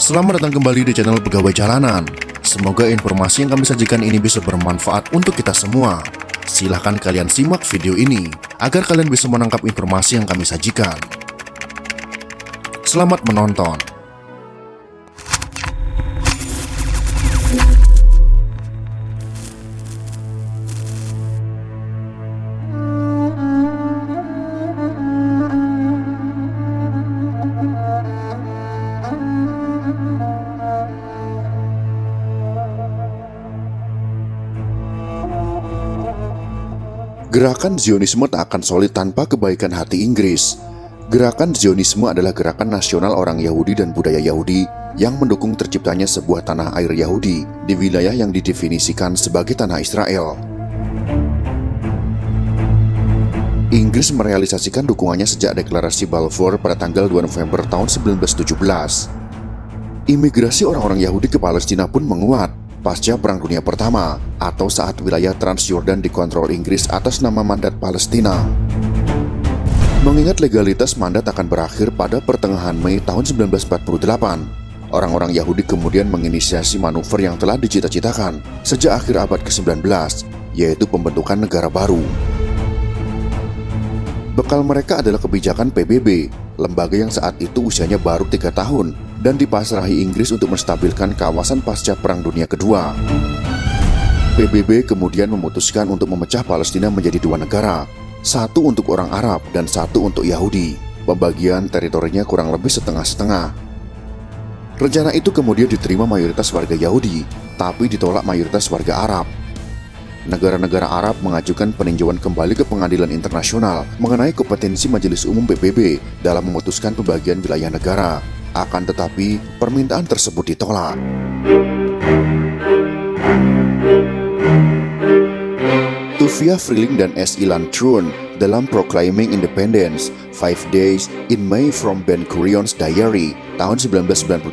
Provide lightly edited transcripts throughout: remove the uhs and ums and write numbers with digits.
Selamat datang kembali di channel Pegawai Jalanan. Semoga informasi yang kami sajikan ini bisa bermanfaat untuk kita semua. Silahkan kalian simak video ini agar kalian bisa menangkap informasi yang kami sajikan. Selamat menonton. Gerakan Zionisme tak akan solid tanpa kebaikan hati Inggris. Gerakan Zionisme adalah gerakan nasional orang Yahudi dan budaya Yahudi yang mendukung terciptanya sebuah tanah air Yahudi di wilayah yang didefinisikan sebagai tanah Israel. Inggris merealisasikan dukungannya sejak deklarasi Balfour pada tanggal 2 November tahun 1917. Imigrasi orang-orang Yahudi ke Palestina pun menguat pasca Perang Dunia Pertama atau saat wilayah Transyordan dikontrol Inggris atas nama Mandat Palestina. Mengingat legalitas mandat akan berakhir pada pertengahan Mei tahun 1948, orang-orang Yahudi kemudian menginisiasi manuver yang telah dicita-citakan sejak akhir abad ke-19, yaitu pembentukan negara baru. Bekal mereka adalah kebijakan PBB, lembaga yang saat itu usianya baru 3 tahun dan dipasrahi Inggris untuk menstabilkan kawasan pasca Perang Dunia Kedua. PBB kemudian memutuskan untuk memecah Palestina menjadi 2 negara, satu untuk orang Arab dan satu untuk Yahudi. Pembagian teritorinya kurang lebih setengah-setengah. Rencana itu kemudian diterima mayoritas warga Yahudi, tapi ditolak mayoritas warga Arab. Negara-negara Arab mengajukan peninjauan kembali ke pengadilan internasional mengenai kompetensi Majelis Umum PBB dalam memutuskan pembagian wilayah negara. Akan tetapi, permintaan tersebut ditolak. Tuvia Freeling dan S. Ilan Trun dalam Proclaiming Independence 5 Days in May from Ben Gurion's Diary tahun 1998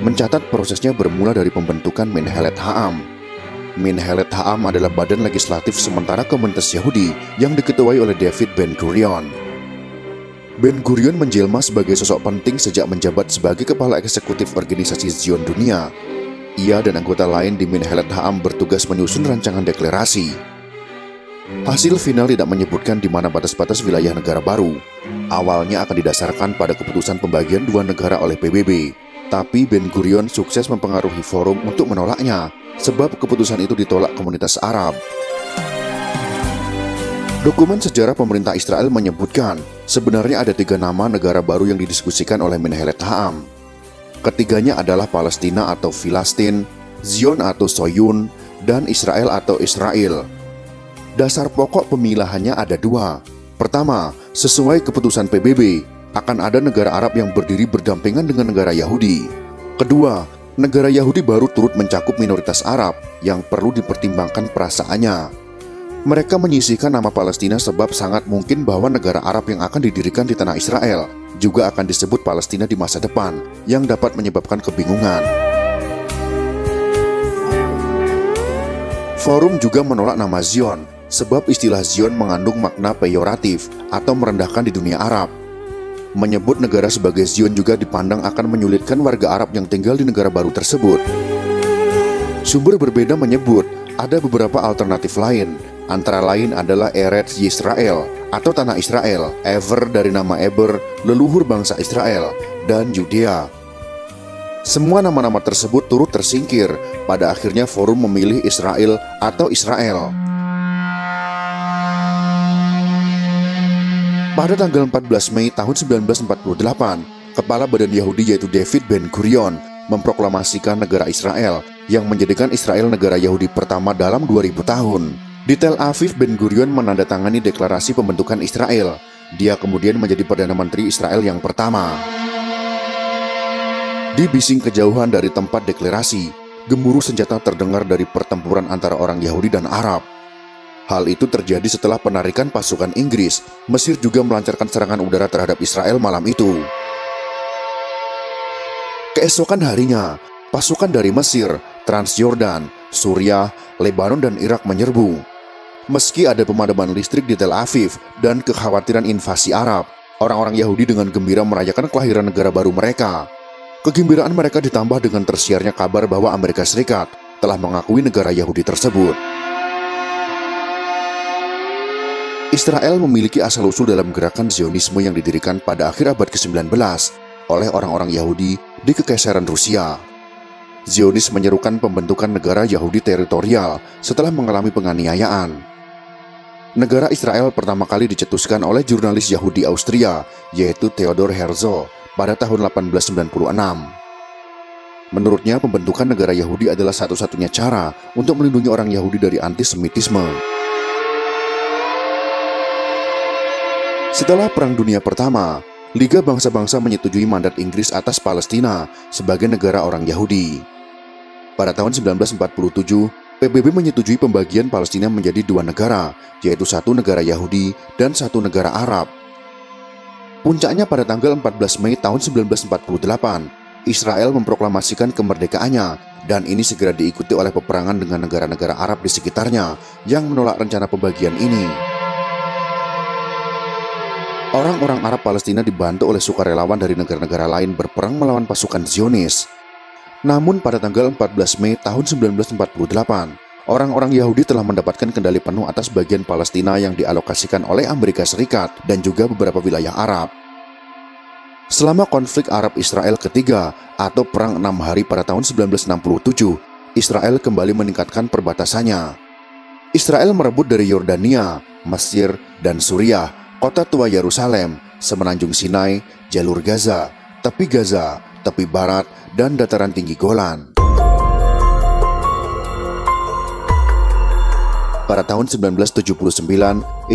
mencatat prosesnya bermula dari pembentukan Minhelet Ha'am. Minhelet Ha'am adalah badan legislatif sementara komunitas Yahudi yang diketuai oleh David Ben Gurion. Ben Gurion menjelma sebagai sosok penting sejak menjabat sebagai kepala eksekutif organisasi Zion Dunia. Ia dan anggota lain di Minhelet Ha'am bertugas menyusun rancangan deklarasi. Hasil final tidak menyebutkan di mana batas-batas wilayah negara baru. Awalnya akan didasarkan pada keputusan pembagian 2 negara oleh PBB, tapi Ben Gurion sukses mempengaruhi forum untuk menolaknya, sebab keputusan itu ditolak komunitas Arab. Dokumen sejarah pemerintah Israel menyebutkan sebenarnya ada 3 nama negara baru yang didiskusikan oleh Minhelet Ha'am. Ketiganya adalah Palestina atau Filastin, Zion atau Soyun, dan Israel atau Israel. Dasar pokok pemilahannya ada 2. Pertama, sesuai keputusan PBB, akan ada negara Arab yang berdiri berdampingan dengan negara Yahudi. Kedua, negara Yahudi baru turut mencakup minoritas Arab yang perlu dipertimbangkan perasaannya. Mereka menyisihkan nama Palestina sebab sangat mungkin bahwa negara Arab yang akan didirikan di tanah Israel juga akan disebut Palestina di masa depan, yang dapat menyebabkan kebingungan. Forum juga menolak nama Zion, sebab istilah Zion mengandung makna peyoratif atau merendahkan di dunia Arab. Menyebut negara sebagai Zion juga dipandang akan menyulitkan warga Arab yang tinggal di negara baru tersebut. Sumber berbeda menyebut ada beberapa alternatif lain, antara lain adalah Eretz Yisrael atau Tanah Israel, Ever dari nama Eber, leluhur bangsa Israel, dan Yudea. Semua nama-nama tersebut turut tersingkir. Pada akhirnya forum memilih Israel atau Israel. Pada tanggal 14 Mei tahun 1948, Kepala Badan Yahudi yaitu David Ben Gurion memproklamasikan negara Israel yang menjadikan Israel negara Yahudi pertama dalam 2000 tahun. Di Tel Aviv, Ben Gurion menandatangani deklarasi pembentukan Israel. Dia kemudian menjadi Perdana Menteri Israel yang pertama. Di bising kejauhan dari tempat deklarasi, gemuruh senjata terdengar dari pertempuran antara orang Yahudi dan Arab. Hal itu terjadi setelah penarikan pasukan Inggris. Mesir juga melancarkan serangan udara terhadap Israel malam itu. Keesokan harinya, pasukan dari Mesir, Transyordan, Suriah, Lebanon, dan Irak menyerbu. Meski ada pemadaman listrik di Tel Aviv dan kekhawatiran invasi Arab, orang-orang Yahudi dengan gembira merayakan kelahiran negara baru mereka. Kegembiraan mereka ditambah dengan tersiarnya kabar bahwa Amerika Serikat telah mengakui negara Yahudi tersebut. Israel memiliki asal-usul dalam gerakan Zionisme yang didirikan pada akhir abad ke-19 oleh orang-orang Yahudi di Kekaisaran Rusia. Zionis menyerukan pembentukan negara Yahudi teritorial setelah mengalami penganiayaan. Negara Israel pertama kali dicetuskan oleh jurnalis Yahudi Austria, yaitu Theodor Herzl, pada tahun 1896. Menurutnya, pembentukan negara Yahudi adalah satu-satunya cara untuk melindungi orang Yahudi dari antisemitisme. Setelah Perang Dunia Pertama, Liga Bangsa-Bangsa menyetujui mandat Inggris atas Palestina sebagai negara orang Yahudi. Pada tahun 1947, PBB menyetujui pembagian Palestina menjadi dua negara, yaitu satu negara Yahudi dan satu negara Arab. Puncaknya pada tanggal 14 Mei tahun 1948, Israel memproklamasikan kemerdekaannya, dan ini segera diikuti oleh peperangan dengan negara-negara Arab di sekitarnya yang menolak rencana pembagian ini. Orang-orang Arab Palestina dibantu oleh sukarelawan dari negara-negara lain berperang melawan pasukan Zionis. Namun pada tanggal 14 Mei tahun 1948, orang-orang Yahudi telah mendapatkan kendali penuh atas bagian Palestina yang dialokasikan oleh Amerika Serikat dan juga beberapa wilayah Arab. Selama konflik Arab-Israel ketiga atau Perang 6 Hari pada tahun 1967, Israel kembali meningkatkan perbatasannya. Israel merebut dari Yordania, Mesir, dan Suriah, kota tua Yerusalem, semenanjung Sinai, jalur Gaza, tepi barat, dan dataran tinggi Golan. Pada tahun 1979,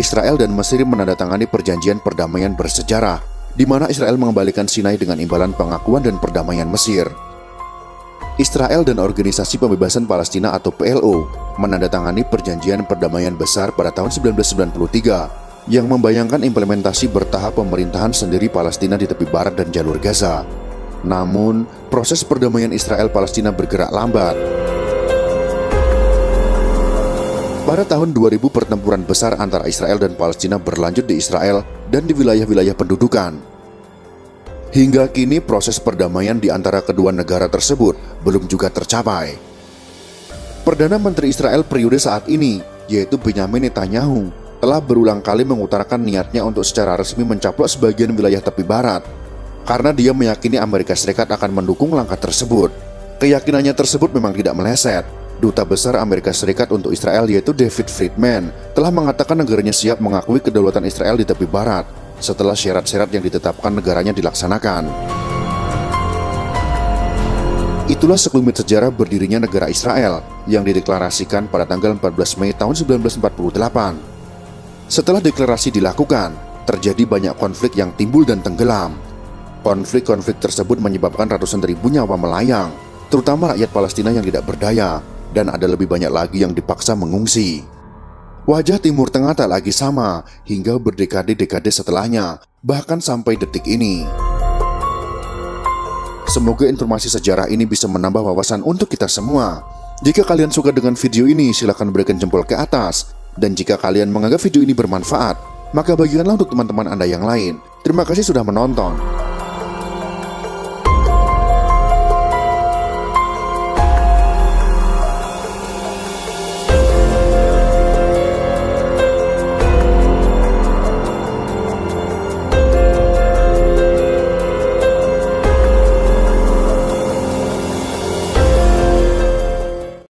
Israel dan Mesir menandatangani perjanjian perdamaian bersejarah, di mana Israel mengembalikan Sinai dengan imbalan pengakuan dan perdamaian Mesir. Israel dan Organisasi Pembebasan Palestina atau PLO menandatangani perjanjian perdamaian besar pada tahun 1993 yang membayangkan implementasi bertahap pemerintahan sendiri Palestina di tepi barat dan jalur Gaza. Namun, proses perdamaian Israel-Palestina bergerak lambat. Pada tahun 2000, pertempuran besar antara Israel dan Palestina berlanjut di Israel dan di wilayah-wilayah pendudukan. Hingga kini proses perdamaian di antara kedua negara tersebut belum juga tercapai. Perdana Menteri Israel periode saat ini, yaitu Benyamin Netanyahu, telah berulang kali mengutarakan niatnya untuk secara resmi mencaplok sebagian wilayah tepi barat, karena dia meyakini Amerika Serikat akan mendukung langkah tersebut. Keyakinannya tersebut memang tidak meleset. Duta Besar Amerika Serikat untuk Israel, yaitu David Friedman, telah mengatakan negaranya siap mengakui kedaulatan Israel di tepi barat setelah syarat-syarat yang ditetapkan negaranya dilaksanakan. Itulah sekelumit sejarah berdirinya negara Israel yang dideklarasikan pada tanggal 14 Mei tahun 1948. Setelah deklarasi dilakukan, terjadi banyak konflik yang timbul dan tenggelam. Konflik-konflik tersebut menyebabkan ratusan ribu nyawa melayang, terutama rakyat Palestina yang tidak berdaya, dan ada lebih banyak lagi yang dipaksa mengungsi. Wajah Timur Tengah tak lagi sama hingga berdekade-dekade setelahnya, bahkan sampai detik ini. Semoga informasi sejarah ini bisa menambah wawasan untuk kita semua. Jika kalian suka dengan video ini, silahkan berikan jempol ke atas. Dan jika kalian menganggap video ini bermanfaat, maka bagikanlah untuk teman-teman Anda yang lain. Terima kasih sudah menonton.